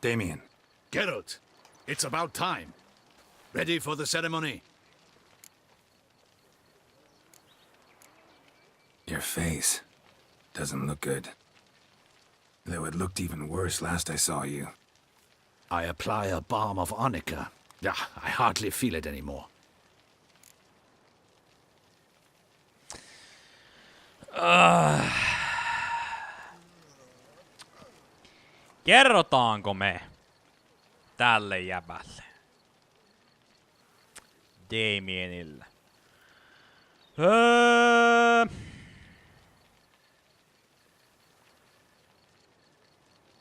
Damien. Geralt, it's about time. Ready for the ceremony? Your face doesn't look good. Though it looked even worse last I saw you. I apply a balm of arnica. I hardly feel it anymore. Kerrotaanko me tälle jäbälle? Damienille.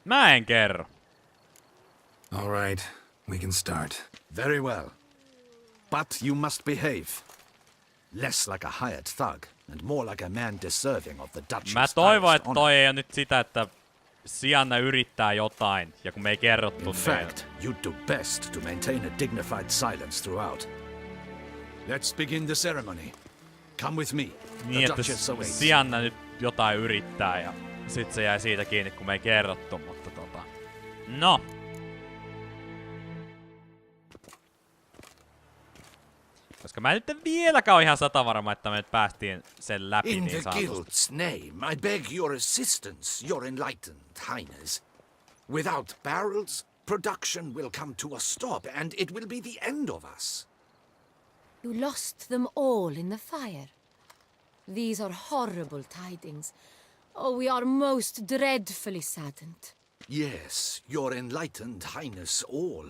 Mä en kerro. All right, we can start. Very well. But you must behave. Less like a hired thug, and more like a man deserving of the Duchess. Mä toivon, että toi ei ole nyt sitä, että Sianna yrittää jotain, ja kun me ei kerrottu In fact, you'd do best to maintain a dignified silence throughout. Let's begin the ceremony. Come with me. Niin, että Sianna nyt jotain yrittää, ja sit se jäi siitä kiinni, kun me ei kerrottu, mutta No. Koska mä nyt en vieläkään ole ihan satavarma, että me nyt päästiin sen läpi In niin the sanotusti. guild's name, I beg your assistance, your enlightened highness. Without barrels, production will come to a stop, and it will be the end of us. You lost them all in the fire. These are horrible tidings. Oh, we are most dreadfully saddened. Yes, your enlightened highness all.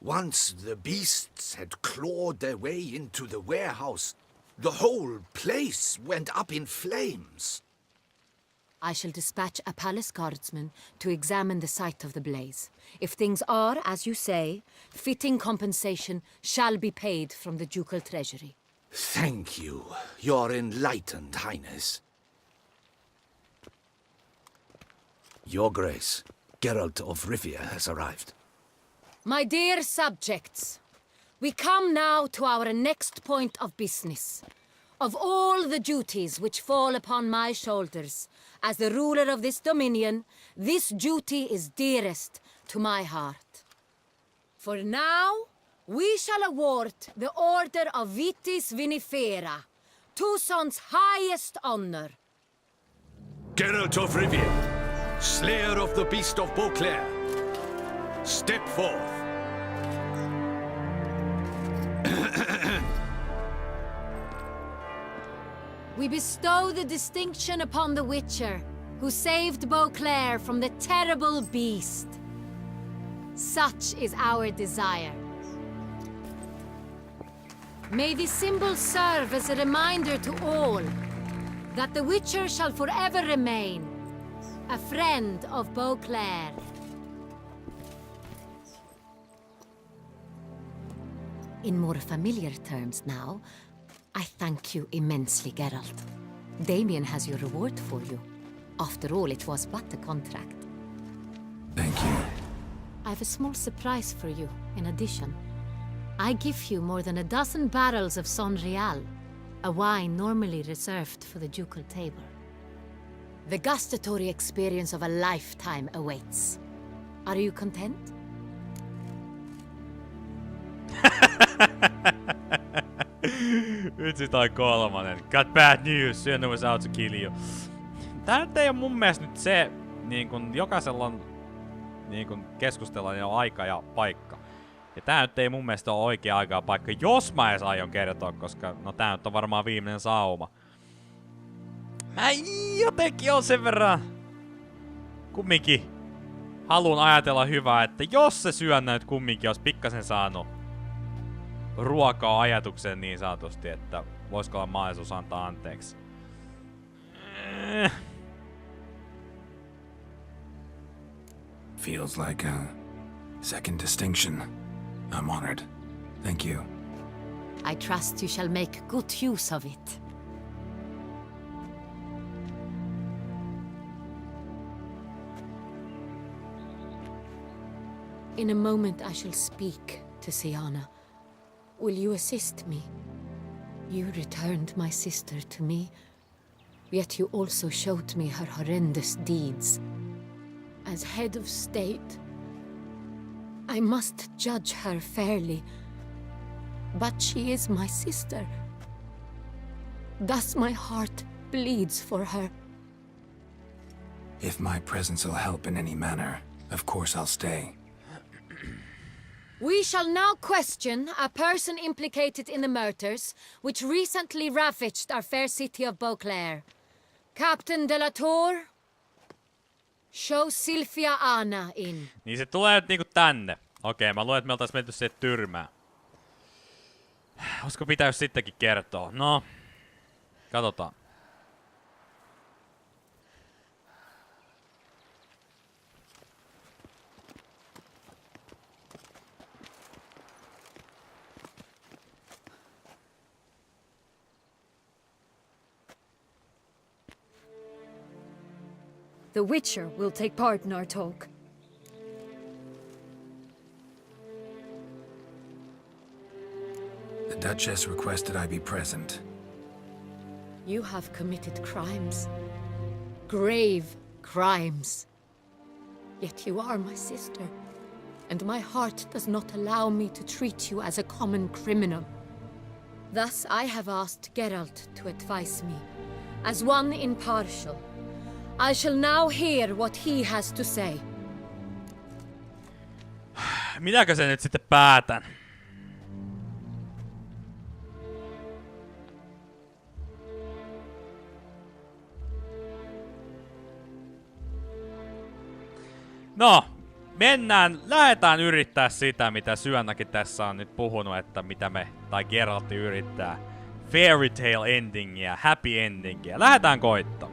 Once the beasts had clawed their way into the warehouse, the whole place went up in flames. I shall dispatch a palace guardsman to examine the site of the blaze. If things are, as you say, fitting compensation shall be paid from the ducal treasury. Thank you, your enlightened highness. Your Grace, Geralt of Rivia has arrived. My dear subjects, we come now to our next point of business. Of all the duties which fall upon my shoulders, as the ruler of this dominion, this duty is dearest to my heart. For now, we shall award the Order of Vitis Vinifera, Tucson's highest honor. Geralt of Rivia, Slayer of the Beast of Beauclair, step forth. We bestow the distinction upon the Witcher, who saved Beauclair from the terrible beast. Such is our desire. May this symbol serve as a reminder to all that the Witcher shall forever remain a friend of Beauclair. In more familiar terms now, I thank you immensely, Geralt. Damien has your reward for you. After all, it was but a contract. Thank you. I have a small surprise for you, in addition. I give you more than a dozen barrels of Son Real, a wine normally reserved for the ducal table. The gustatory experience of a lifetime awaits. Are you content? Vitsi toi kolmonen. Got bad news, Sienna was out to kill you. Tää nyt ei oo mun mielestä nyt se, niin kun jokaisella on niin kun keskustella niin on aika ja paikka. Ja tää nyt ei mun mielestä oo oikea aika ja paikka, jos mä edes aion kertoa, koska no tää nyt on varmaan viimeinen sauma. Mä jotenkin on sen verran kumminkin haluun ajatella hyvää, että jos se Syönnä nyt kumminkin olisi pikkasen saanut ruokaa ajatuksen niin sanotusti, että voisiko olla mahdollisuus antaa anteeksi. Feels like a second distinction. I'm honored. Thank you. I trust you shall make good use of it. In a moment I shall speak to Siana. Will you assist me? You returned my sister to me, yet you also showed me her horrendous deeds. As head of state, I must judge her fairly. But she is my sister. Thus my heart bleeds for her. If my presence will help in any manner, of course I'll stay. We shall now question a person implicated in the murders which recently ravaged our fair city of Beauclair. Captain de la Tour, show Sylvia Anna in. Niin se tulee nyt niinku tänne. Okei, mä luulen, että me oltais menty siihen tyrmään. Olisiko pitäis sittenkin kertoa? No, katsotaan. The Witcher will take part in our talk. The Duchess requested I be present. You have committed crimes. Grave crimes. Yet you are my sister, and my heart does not allow me to treat you as a common criminal. Thus I have asked Geralt to advise me, as one impartial. I shall now hear what he has to say. Mitäkö se nyt sitten päätän? No, lähdetään yrittää sitä, mitä Syönäkin tässä on nyt puhunut, että mitä tai Geraltti yrittää. Fairy tale endingiä, happy endingiä. Lähdetään koittaa.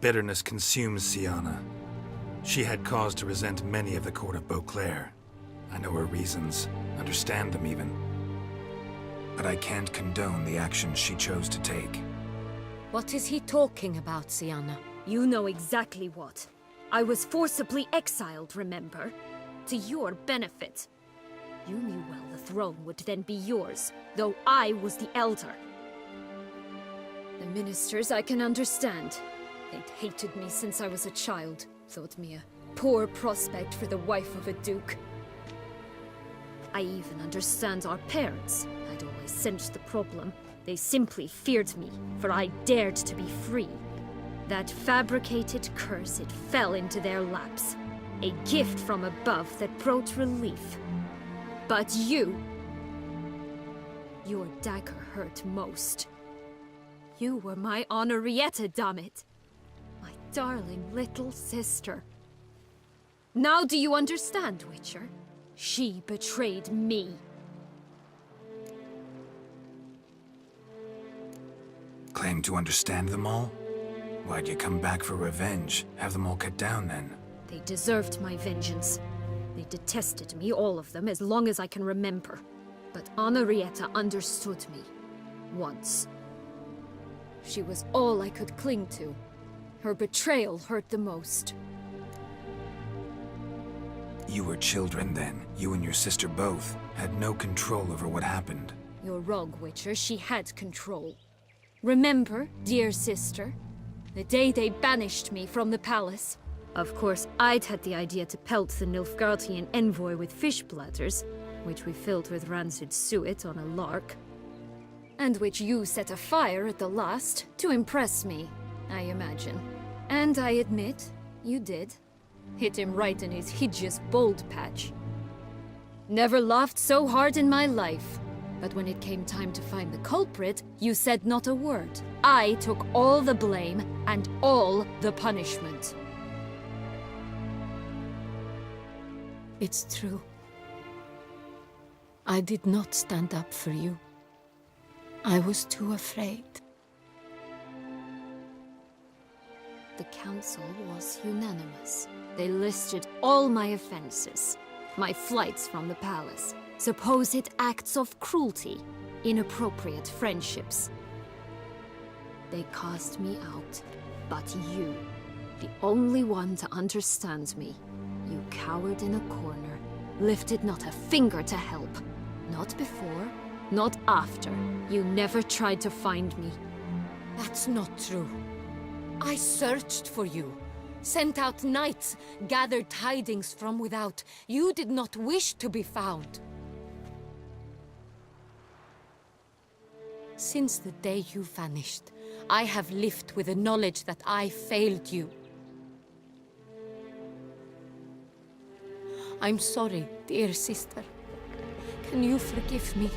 Bitterness consumes Siana. She had cause to resent many of the court of Beauclair. I know her reasons, understand them even. But I can't condone the actions she chose to take. What is he talking about, Siana? You know exactly what. I was forcibly exiled, remember? To your benefit. You knew well the throne would then be yours, though I was the elder. The ministers I can understand. They'd hated me since I was a child, thought me a poor prospect for the wife of a duke. I even understand our parents. I'd always sensed the problem. They simply feared me, for I dared to be free. That fabricated curse, it fell into their laps. A gift from above that brought relief. But you... Your dagger hurt most. You were my Henrietta, dammit. My darling little sister. Now do you understand, Witcher? She betrayed me. Claim to understand them all? Why'd you come back for revenge? Have them all cut down then? They deserved my vengeance. They detested me, all of them, as long as I can remember. But Henrietta understood me. Once. She was all I could cling to. Her betrayal hurt the most. You were children then. You and your sister both had no control over what happened. You're wrong, Witcher. She had control. Remember, dear sister? The day they banished me from the palace. Of course, I'd had the idea to pelt the Nilfgaardian envoy with fish bladders, which we filled with rancid suet on a lark. And which you set afire at the last, to impress me, I imagine. And I admit, you did. Hit him right in his hideous bald patch. Never laughed so hard in my life. But when it came time to find the culprit, you said not a word. I took all the blame and all the punishment. It's true. I did not stand up for you. I was too afraid. The council was unanimous. They listed all my offenses. My flights from the palace, supposed acts of cruelty, inappropriate friendships. They cast me out, but you, the only one to understand me, you cowered in a corner, lifted not a finger to help. Not before, not after. You never tried to find me. That's not true. I searched for you. sent out knights, gathered tidings from without. You did not wish to be found. Since the day you vanished, I have lived with the knowledge that I failed you. I'm sorry, dear sister. Can you forgive me?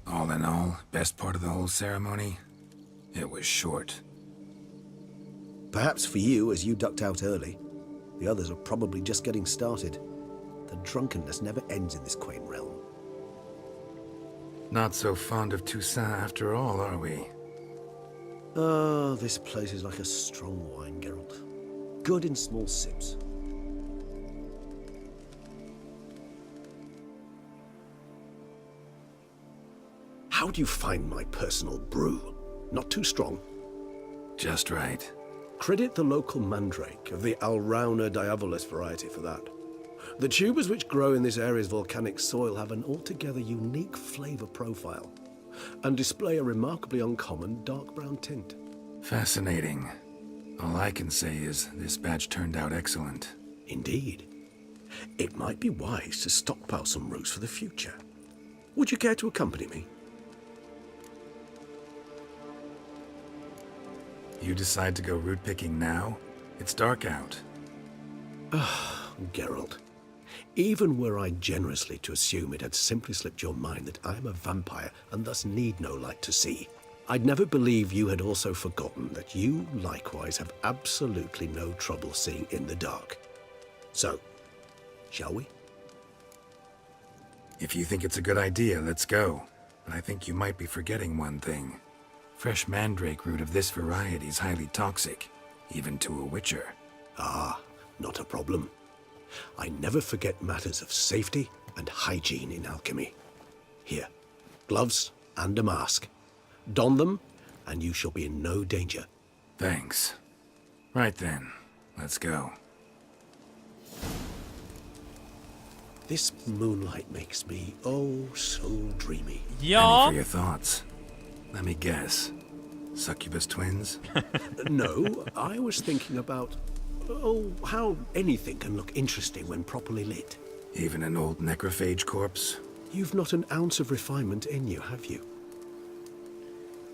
All in all, best part of the whole ceremony? It was short. Perhaps for you, as you ducked out early. The others are probably just getting started. The drunkenness never ends in this quaint realm. Not so fond of Toussaint after all, are we? Ah, this place is like a strong wine, Geralt. Good in small sips. How do you find my personal brew? Not too strong? Just right. Credit the local mandrake of the Alrauna diavolis variety for that. The tubers which grow in this area's volcanic soil have an altogether unique flavour profile and display a remarkably uncommon dark brown tint. Fascinating. All I can say is this batch turned out excellent. Indeed. It might be wise to stockpile some roots for the future. Would you care to accompany me? You decide to go root picking now? It's dark out. Geralt, even were I generously to assume it had simply slipped your mind that I am a vampire and thus need no light to see, I'd never believe you had also forgotten that you likewise have absolutely no trouble seeing in the dark. So, shall we? If you think it's a good idea, let's go. But I think you might be forgetting one thing. Fresh mandrake root of this variety is highly toxic, even to a witcher. Ah, not a problem. I never forget matters of safety and hygiene in alchemy. Here, gloves and a mask. Don them, and you shall be in no danger. Thanks. Right then, let's go. This moonlight makes me, oh, so dreamy. Any Ja, for your thoughts? Let me guess. Succubus twins? No, I was thinking about, oh, how anything can look interesting when properly lit. Even an old necrophage corpse? You've not an ounce of refinement in you, have you?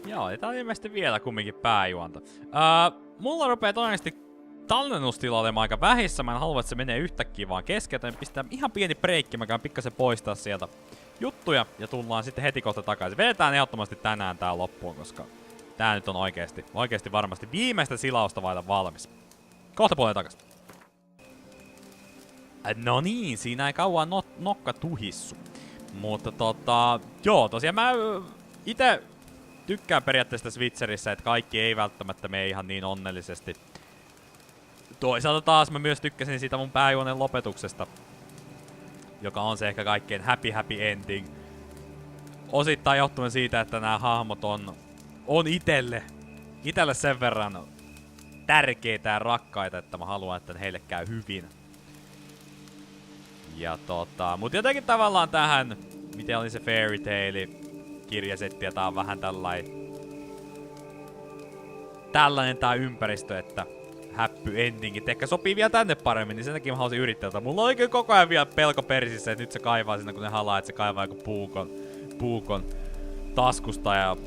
joo, ja tää on ilmeisesti vielä kumminkin pääjuonta. Mulla rupee todennäköisesti tallennustila olemaan aika vähissä. Mä en halua, että se menee yhtäkkiä vaan keskeltä. Niin pistää ihan pieni breikki. Mä käyn pikkasen poistaa sieltä juttuja ja tullaan sitten heti kohta takaisin. Vedetään ehdottomasti tänään tää loppuun, koska tää nyt on oikeesti varmasti viimeistä silausta vailla valmis. Kohta puoleen takaisin. No niin, siinä ei kauan nokka tuhissu. Mutta joo, tosiaan mä ite tykkään periaatteessa tässä Witcherissä, että kaikki ei välttämättä mene ihan niin onnellisesti. Toisaalta taas mä myös tykkäsin siitä mun pääjuonen lopetuksesta, joka on se ehkä kaikkein happy ending. Osittain johtuen siitä, että nämä hahmot on itelle sen verran tärkeitä ja rakkaita, että mä haluan, että heille käy hyvin. Ja mut jotenkin tavallaan tähän, miten oli se Fairy Taile kirjasetti, ja tää on vähän tällainen tää ympäristö, että happy endingit ehkä sopii vielä tänne paremmin, niin sen takia mä haluaisin yrittää tätä. Mulla on oikein koko ajan vielä pelko persissä, että nyt se kaivaa siinä, kun ne halaa, että se kaivaa joku puukon taskusta ja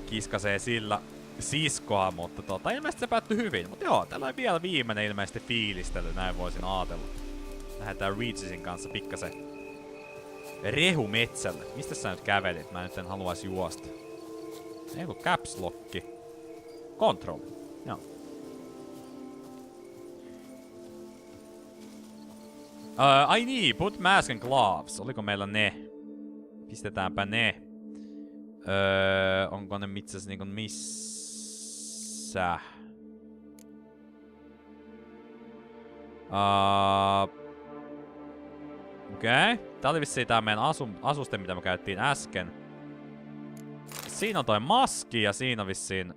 kiskasee sillä siskoa, mutta ilmeisesti se päättyi hyvin. Mutta joo, tällä on vielä viimeinen ilmeisesti fiilistely, näin voisin ajatella. Lähdetään Reachesin kanssa pikkasen rehumetsälle. Mistä sä nyt kävelit? Mä nyt en haluais juosta. Ei kun caps lockki. Control. Joo. Ai niin, put mask and gloves. Oliko meillä ne? Pistetäänpä ne. Onko ne mitsäs niinku missä? Okei. Tää oli vissiin tää meidän asuste, mitä me käyttiin äsken. Siinä on toi maski ja siinä on vissiin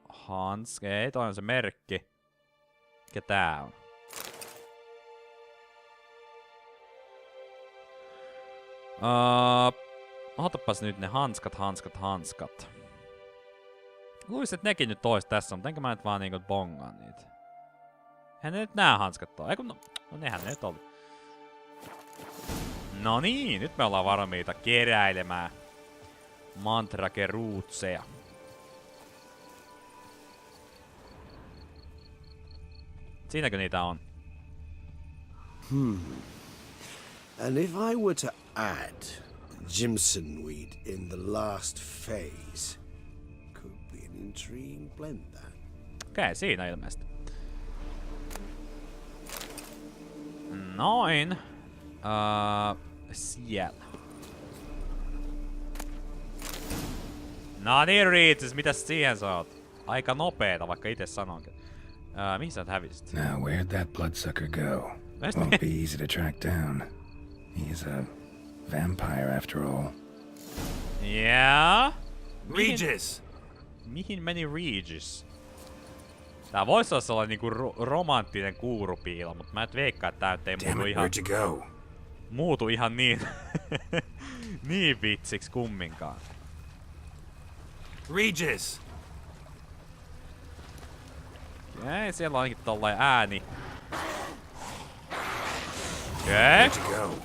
hanske. Ei, toi on se merkki. Mikä tää on? Otapas nyt ne hanskat. Luisin, että nekin nyt ois tässä, mutta enkä mä nyt vaan niinku bongaan niitä. Eihän ne nyt nää hanskat oo. Eiku no nehän ne nyt oli. No niin, nyt me ollaan valmiita keräilemään mantrakeruutseja. Siinäkö niitä on? And if I were to add Jimson weed in the last phase, could be an intriguing blend that. Okei, siinä ilmeisesti. Noin. Siellä. No niin, Reeves, mitäs siihen sä oot? Aika nopeeta, vaikka itse sanonkin. Mihin sä oot hävisit? Now, where'd that bloodsucker go? Won't be easy to track down. He's a vampire after all. Yeah? Regis! Mihin meni Regis? Tää voisi olla sellainen niinku romanttinen kuurupiilo, mutta mä et veikkaa, että tää nyt ei Damn muutu it, ihan... where'd you go? Muutu ihan niin... niin vitsiksi kumminkaan. Regis! Okei, siellä on ainakin tollain ääni. Okei. Where'd you go?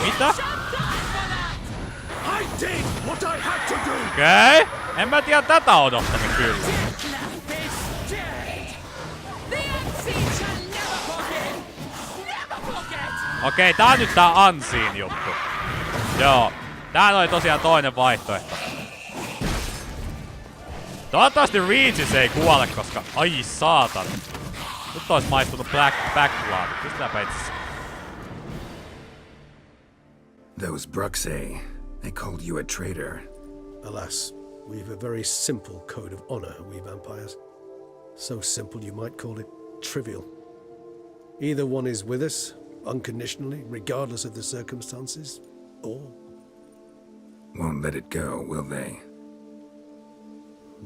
Mitä? I did what I had to do! Okei. En mä tiedä tätä odottanut kyllä. Okei, tää on nyt tää Unseen juttu. Joo. Tää oli tosiaan toinen vaihtoehto. Toivottavasti Regis ei kuole, koska... Ai saatan. Nyt ois maistunut Backblood. Pistetäänpä itse. Those Bruxay, they called you a traitor. Alas, we've a very simple code of honor, we vampires. So simple you might call it trivial. Either one is with us, unconditionally, regardless of the circumstances, or... Won't let it go, will they?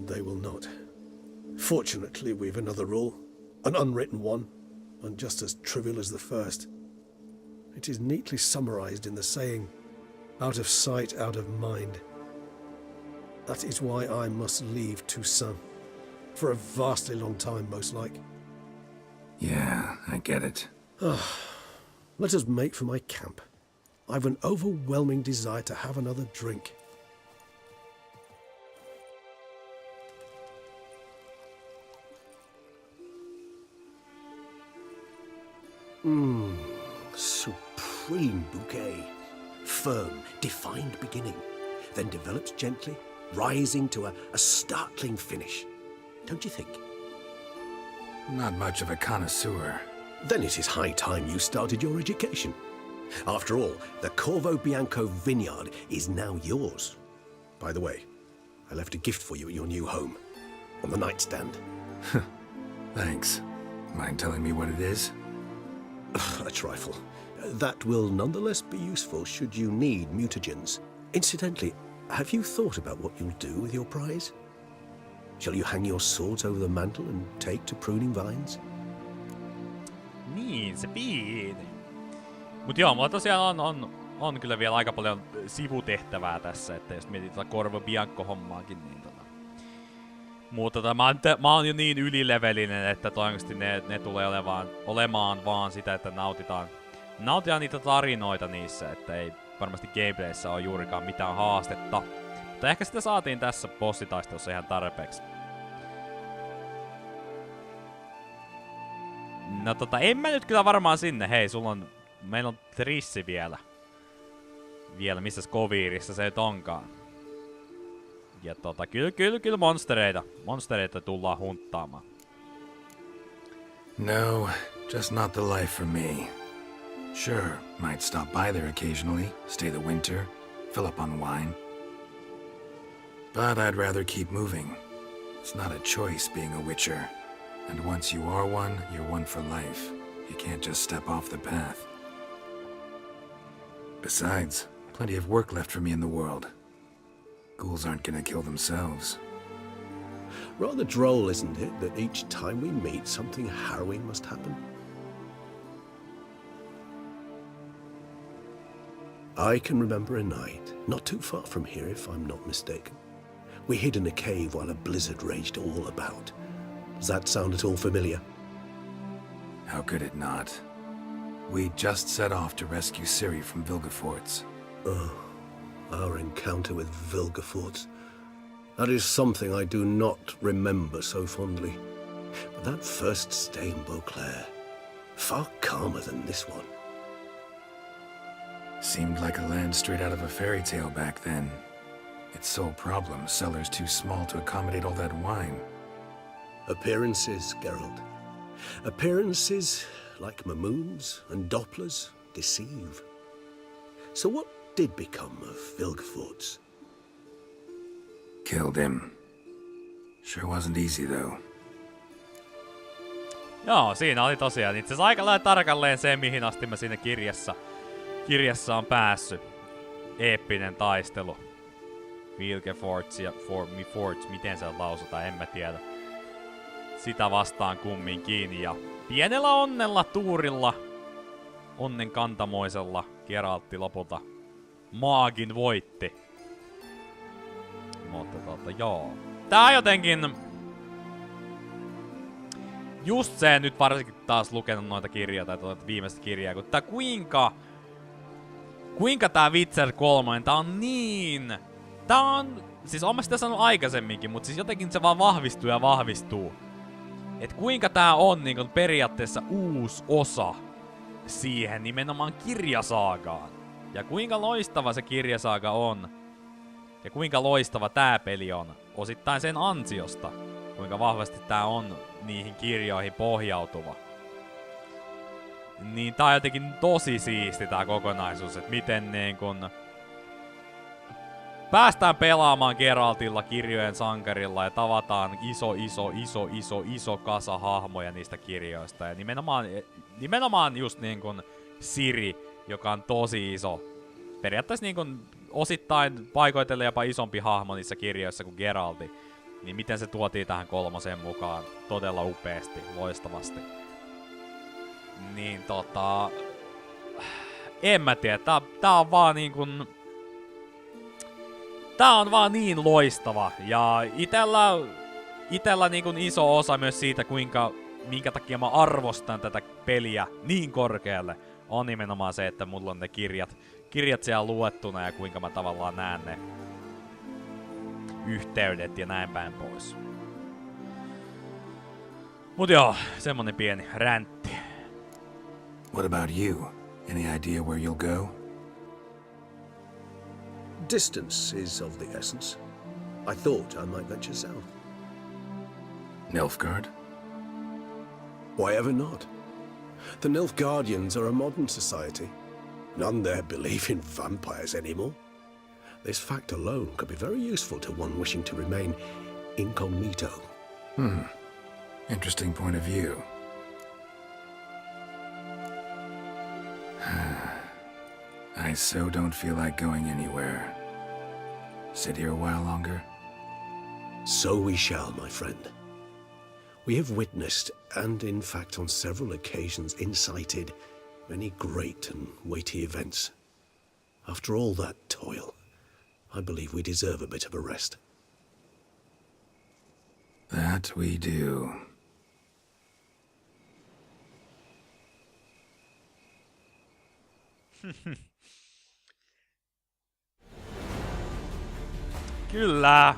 They will not. Fortunately, we've another rule, an unwritten one, and just as trivial as the first. It is neatly summarized in the saying, out of sight, out of mind. That is why I must leave Toussaint. For a vastly long time, most like. Yeah, I get it. Let us make for my camp. I've an overwhelming desire to have another drink. Supreme bouquet. Firm, defined beginning, then develops gently, rising to a startling finish. Don't you think? Not much of a connoisseur. Then it is high time you started your education. After all, the Corvo Bianco vineyard is now yours. By the way, I left a gift for you at your new home. On the nightstand. Thanks. Mind telling me what it is? A trifle. That will nonetheless be useful should you need mutagens. Incidentally, have you thought about what you'll do with your prize? Shall you hang your swords over the mantle and take to pruning vines? Niin, se pieni. Mut joo, mulla tosiaan on kyllä vielä aika paljon sivutehtävää tässä, että jos mietit tätä Corvo Bianco-hommaakin, niin mutta mä oon jo niin ylilevelinen, että todennäköisesti ne tulee olemaan vaan sitä, että nautitaan niitä tarinoita niissä, että ei varmasti gameplayssä ole juurikaan mitään haastetta. Mutta ehkä sitä saatiin tässä bossitaistelussa ihan tarpeeksi. No en mä nyt kyllä varmaan sinne. Hei, meillä on Trissi vielä. Vielä missä Skovirissa se et onkaan. Ja kyllä monstereita tullaan hunttaamaan. No, just not the life for me. Sure, might stop by there occasionally, stay the winter, fill up on wine. But I'd rather keep moving. It's not a choice being a Witcher. And once you are one, you're one for life. You can't just step off the path. Besides, plenty of work left for me in the world. Ghouls aren't gonna kill themselves. Rather droll, isn't it, that each time we meet, something harrowing must happen? I can remember a night, not too far from here if I'm not mistaken. We hid in a cave while a blizzard raged all about. Does that sound at all familiar? How could it not? We just set off to rescue Ciri from Vilgefortz. Oh, our encounter with Vilgefortz. That is something I do not remember so fondly. But that first stay in Beauclair, far calmer than this one. Seemed like a land straight out of a fairy tale back then. Its sole problem, cellars too small to accommodate all that wine. Appearances, Geralt. Appearances, like Mamoons and Dopplers, deceive. So what did become of Vilgefortz? Killed him. Sure wasn't easy though. Joo, siinä oli tosiaan itse asiassa aika lailla tarkalleen se, mihin asti mä siinä kirjassa on päässyt. Eeppinen taistelu. Vilgefortz ja Fortz, miten se lausutaan, en mä tiedä. Sitä vastaan kumminkin ja pienellä onnella tuurilla, onnen kantamoisella Geraltti lopulta maagin voitti. Mutta joo. Tää jotenkin... Just se nyt varsinkin taas lukenut noita kirjoja tai viimeistä kirjaa, kun tää kuinka tää Witcher 3, tää on niin... Tää on... Siis oon mä sitä sanonut aikaisemminkin, mutta siis jotenkin se vaan vahvistuu ja vahvistuu. Et kuinka tää on niin periaatteessa uusi osa siihen nimenomaan kirjasaagaan. Ja kuinka loistava se kirjasaaga on. Ja kuinka loistava tää peli on. Osittain sen ansiosta. Kuinka vahvasti tää on niihin kirjoihin pohjautuva. Niin tää on jotenkin tosi siisti tää kokonaisuus. Et miten niin kun... Päästään pelaamaan Geraltilla, kirjojen sankarilla ja tavataan iso kasa hahmoja niistä kirjoista. Ja nimenomaan just niin kuin Ciri, joka on tosi iso. Periaatteessa niin kuin osittain paikoitellen jopa isompi hahmo niissä kirjoissa kuin Geralti. Niin miten se tuotiin tähän 3 mukaan todella upeasti, loistavasti. Niin en mä tiedä, tää on vaan niin kuin... Tää on vaan niin loistava, ja itellä niin kuin iso osa myös siitä, minkä takia mä arvostan tätä peliä niin korkealle, on nimenomaan se, että mulla on ne kirjat siellä luettuna ja kuinka mä tavallaan näen ne yhteydet ja näin päin pois. Mut joo, semmonen pieni räntti. What about you? Any idea where you'll go? Distance is of the essence. I thought I might venture south. Nilfgaard? Why ever not? The Nilfgaardians are a modern society. None there believe in vampires anymore. This fact alone could be very useful to one wishing to remain incognito. Interesting point of view. I so don't feel like going anywhere. Sit here a while longer? So we shall, my friend. We have witnessed, and in fact on several occasions incited, many great and weighty events. After all that toil, I believe we deserve a bit of a rest. That we do. Kyllä,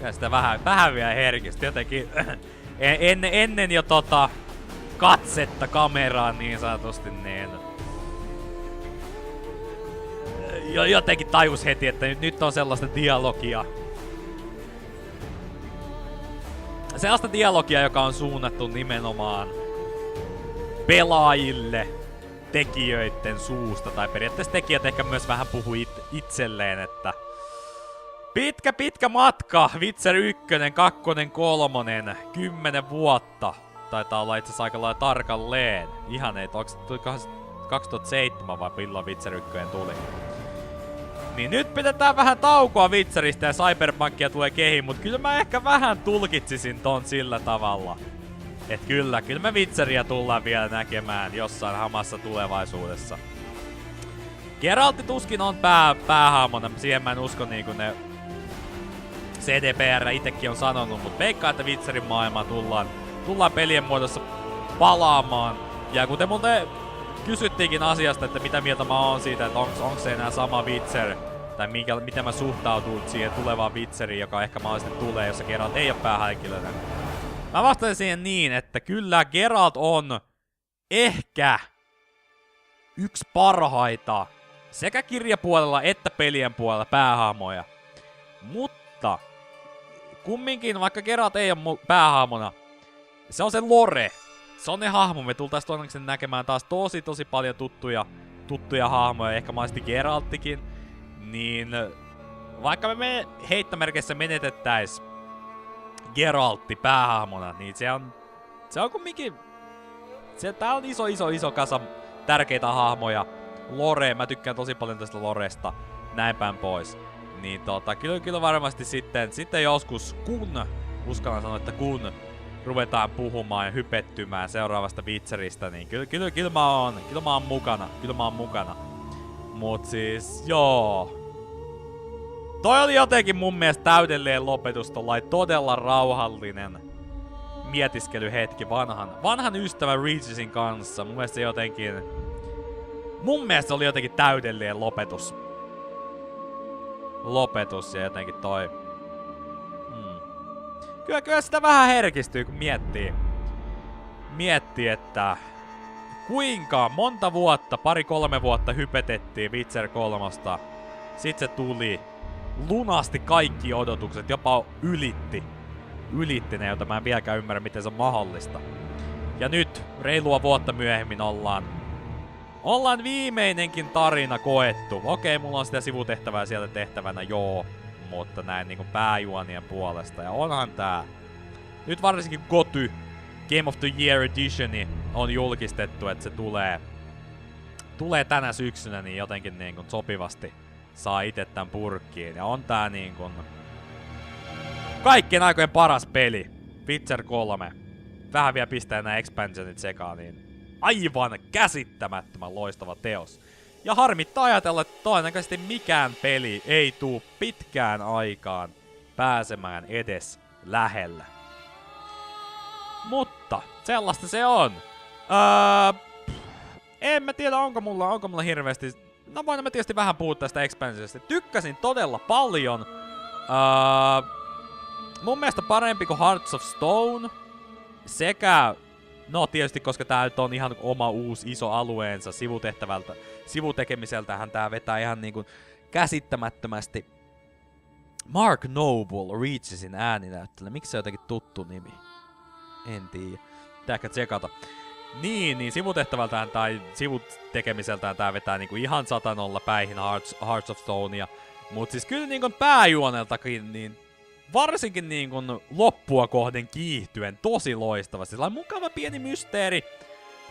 ja sitä vähän vielä herkisti jotenkin ennen jo katsetta kameraan niin sanotusti niin. jotenkin tajus heti, että nyt on sellaista dialogia. Sellaista dialogia, joka on suunnattu nimenomaan pelaajille tekijöiden suusta. Tai periaatteessa tekijät ehkä myös vähän puhuu itselleen, että pitkä matka, Witcher 1, 2, 3, 10 vuotta. Taitaa olla itse asiassa aika lailla tarkalleen. Ihan ei, onko se 2007 vai milloin Witcher 1 tuli. Niin nyt pidetään vähän taukoa Witcheristä ja Cyberpunkia tulee kehiin, mut kyllä mä ehkä vähän tulkitsisin ton sillä tavalla. Et kyllä me Witcheria tullaan vielä näkemään jossain hamassa tulevaisuudessa. Geraltti tuskin on päähaamona, siihen mä en usko niinku ne CDPR itekin on sanonut, mut veikkaa, että Witcherin maailmaan tullaan pelien muodossa palaamaan. Ja kuten muuten kysyttiinkin asiasta, että mitä mieltä mä oon siitä, että onko se enää sama Witcher, tai miten mä suhtaudun siihen tulevaan Witcheriin, joka ehkä mahdollisesti tulee, jossa Geralt ei ole päähenkilönä. Mä vastasin siihen niin, että kyllä Geralt on ehkä yksi parhaita sekä kirjapuolella että pelien puolella päähahmoja. Mutta kumminkin, vaikka Geralt ei ole päähahmona, se on se lore. Se on ne hahmo. Me tultais todennäköisesti näkemään taas tosi paljon tuttuja hahmoja, ehkä mahdollisesti Geralttikin. Niin vaikka me heittämerkeissä menetettäis Geraltti päähahmona, niin se on kumminkin... Tää on iso kasa tärkeitä hahmoja. Lore, mä tykkään tosi paljon tästä Loresta. Näin päin pois. Niin kyllä varmasti sitten joskus, uskallan sanoa, että kun ruvetaan puhumaan ja hypettymään seuraavasta Witcheristä, niin kyllä mä oon mukana. Mut siis, joo. Toi oli jotenkin mun mielestä täydellinen lopetus, tollain todella rauhallinen mietiskelyhetki vanhan ystävän Regisin kanssa. Mun mielestä se oli jotenkin täydellinen lopetus ja jotenkin toi... Kyllä sitä vähän herkistyy, kun miettii, että kuinka monta vuotta, 2-3 vuotta hypetettiin Witcher 3. Sit se tuli, lunasti kaikki odotukset, jopa ylitti ne, jota mä en vieläkään ymmärrä, miten se on mahdollista. Ja nyt, reilua vuotta myöhemmin ollaan viimeinenkin tarina koettu. Okei, mulla on sitä sivutehtävää sieltä tehtävänä, joo. Mutta näin niinku pääjuonien puolesta. Ja onhan tää. Nyt varsinkin GOTY Game of the Year Editioni on julkistettu, että se tulee tänä syksynä, niin jotenkin niinku sopivasti saa itse tän purkkiin. Ja on tää niinku kaikkien aikojen paras peli. Witcher 3. Vähän vielä pistää nää expansionit sekaan, niin aivan käsittämättömän loistava teos. Ja harmittaa ajatella, että todennäköisesti mikään peli ei tuu pitkään aikaan pääsemään edes lähellä. Mutta sellaista se on. En mä tiedä, onko mulla hirveästi... No voin mä tietysti vähän puhua tästä expansionista. Tykkäsin todella paljon. Mun mielestä parempi kuin Hearts of Stone. Sekä... No tietysti, koska tää nyt on ihan oma uusi iso alueensa sivutekemiseltähän tää vetää ihan niinku käsittämättömästi. Mark Noble, Reachesin ääninäyttelijä. Miksi se on jotenkin tuttu nimi? En tiedä. Pitää ehkä tsekata. Niin sivutehtävältään tai sivutekemiseltään tää vetää niinku ihan 100% päihin Hearts of Stonea. Mut siis kyllä niinku pääjuoneltakin niin varsinkin niinku loppua kohden kiihtyen tosi loistavasti. Sellainen mukava pieni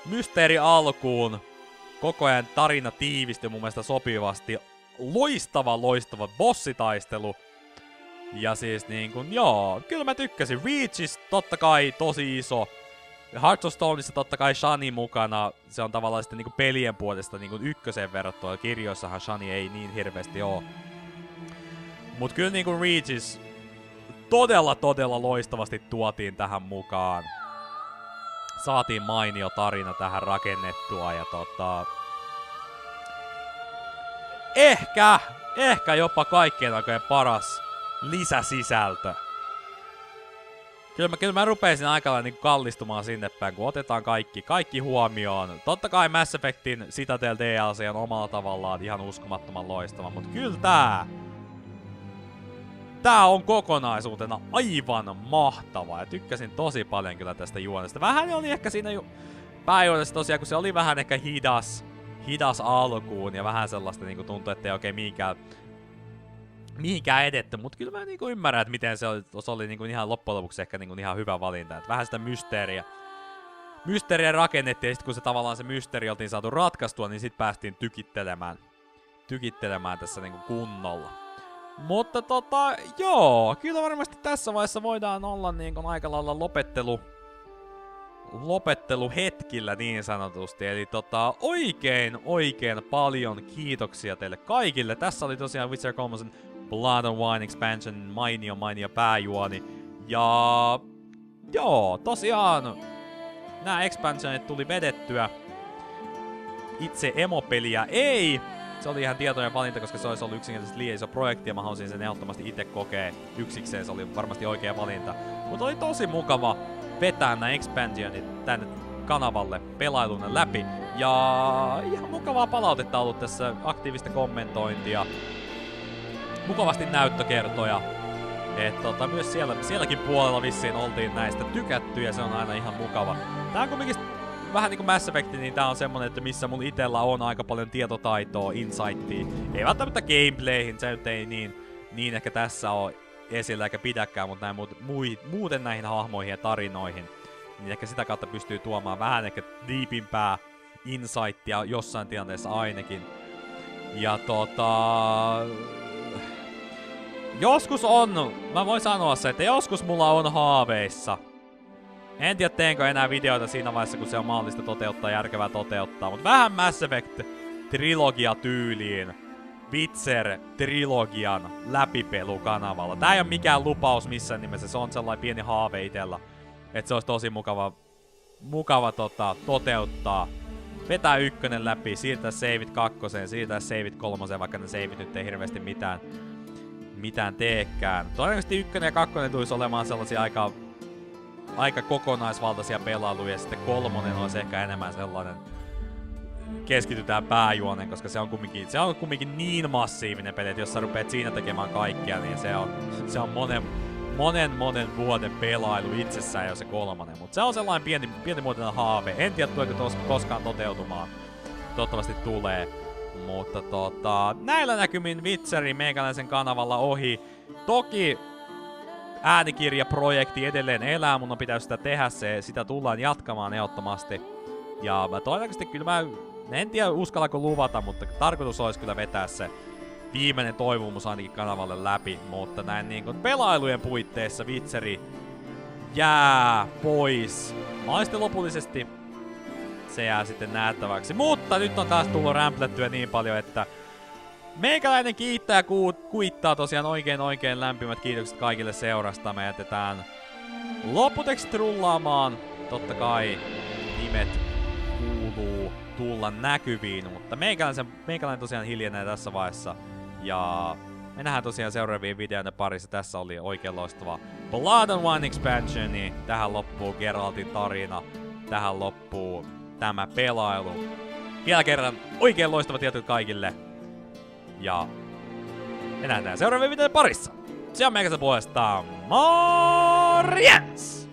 mysteeri alkuun. Koko ajan tarina tiivistyy mun mielestä sopivasti. Loistava bossitaistelu. Ja siis niinkun, joo, kyllä mä tykkäsin. Reachis totta kai tosi iso. Hearts of Stoneissa totta kai Shani mukana. Se on tavallaan sitten niinku pelien puolesta niinku ykköseen verrattuna. Kirjoissahan Shani ei niin hirveästi oo. Mut kyllä niinku Reachis todella loistavasti tuotiin tähän mukaan. Saatiin mainio tarina tähän rakennettua ja ehkä jopa kaikkien aikojen paras lisäsisältö. Kyllä mä rupeisin aika lailla niinku kallistumaan sinne päin, kun otetaan kaikki huomioon. Totta kai Mass Effectin Citadel DLC on omalla tavallaan ihan uskomattoman loistava, mutta kyllä tää on kokonaisuutena aivan mahtava ja tykkäsin tosi paljon kyllä tästä juonesta. Vähän oli ehkä siinä pääjuonessa tosiaan, kun se oli vähän ehkä hidas alkuun ja vähän sellaista niinku tuntui, ettei oikein mihinkään edetty, mutta kyllä mä niinku ymmärrän, että miten se oli niinku ihan loppujen lopuksi ehkä niinku ihan hyvä valinta. Et vähän sitä mysteeriä rakennettiin, ja sit kun se tavallaan se mysteeri oltiin saatu ratkaistua, niin sit päästiin tykittelemään tässä niinku kunnolla. Mutta joo, kyllä varmasti tässä vaiheessa voidaan olla niinku aika lailla lopetteluhetkillä niin sanotusti. Eli oikein paljon kiitoksia teille kaikille. Tässä oli tosiaan Witcher 3 Blood&Wine expansion, mainio pääjuoni. Ja joo, tosiaan nämä expansionit tuli vedettyä. Itse emopeliä ei. Se oli ihan tietoinen valinta, koska se olisi ollut yksinkertaisesti liian iso projekti ja mä halusin sen ehdottomasti itse kokea yksikseen. Se oli varmasti oikea valinta. Mutta oli tosi mukava vetää nämä expansionit tänne kanavalle pelailuna läpi. Ja ihan mukavaa palautetta ollut tässä, aktiivista kommentointia. Mukavasti näyttökertoja. Että myös sielläkin puolella vissiin oltiin näistä tykätty ja se on aina ihan mukava. Tää on kumminkin vähän niinku Mass Effect, niin tää on semmonen, että missä mulla itellä on aika paljon tietotaitoa, insightia. Ei välttämättä gameplayhin, se nyt ei niin ehkä tässä oo esillä eikä pidäkään, mutta näin muuten näihin hahmoihin ja tarinoihin, niin ehkä sitä kautta pystyy tuomaan vähän ehkä deepimpää insightia jossain tilanteessa ainakin. Ja joskus mä voin sanoa se, että joskus mulla on haaveissa. En tiedä teenkö enää videoita siinä vaiheessa, kun se on mahdollista toteuttaa, järkevää toteuttaa, mutta vähän Mass Effect trilogia tyyliin. Witcher-trilogian läpipelu-kanavalla. Tää ei oo mikään lupaus missään nimessä, se on sellainen pieni haave itellä. Että se olisi tosi mukava toteuttaa. Vetää 1 läpi, siirtää saveit 2, siirtää saveit 3, vaikka ne saveit nyt ei hirveästi mitään teekään. Todennäköisesti 1 ja 2 tulisi olemaan sellaisia aika kokonaisvaltaisia pelailuja, ja sitten 3 olisi ehkä enemmän sellainen keskitytään pääjuoneen, koska se on kumminkin niin massiivinen peli, että jos sä rupeat siinä tekemään kaikkia, niin se on monen vuoden pelailu itsessään jo se 3, mutta se on sellainen pienimuotoinen haave. En tiedä, tuleeko koskaan toteutumaan. Toivottavasti tulee. Mutta näillä näkymin Witcheri meikäläisen kanavalla ohi. Toki äänikirjaprojekti edelleen elää, mun pitäisi sitä tehdä, sitä tullaan jatkamaan ehdottomasti. Ja mä todennäköisesti kyllä en tiedä uskallako luvata, mutta tarkoitus olisi kyllä vetää se viimeinen toivomus ainakin kanavalle läpi, mutta näin niin kuin pelailujen puitteissa Witcheri jää pois. Mahdollisesti lopullisesti se jää sitten nähtäväksi, mutta nyt on taas tullut rämplättyä niin paljon, että meikäläinen kiittää ja kuittaa tosiaan oikein lämpimät kiitokset kaikille seurasta. Me jätetään lopputekstit rullaamaan. Totta kai nimet kuuluu tulla näkyviin, mutta meikäläinen tosiaan hiljenee tässä vaiheessa. Ja me nähdään tosiaan seuraavien videoiden parissa. Tässä oli oikein loistava Blood&Wine expansioni. Tähän loppuu Geraltin tarina. Tähän loppuu tämä pelailu. Vielä kerran oikein loistava tieto kaikille. Ja me nähdään seuraavien videoiden parissa. Se on meikäläisen puolesta morjens!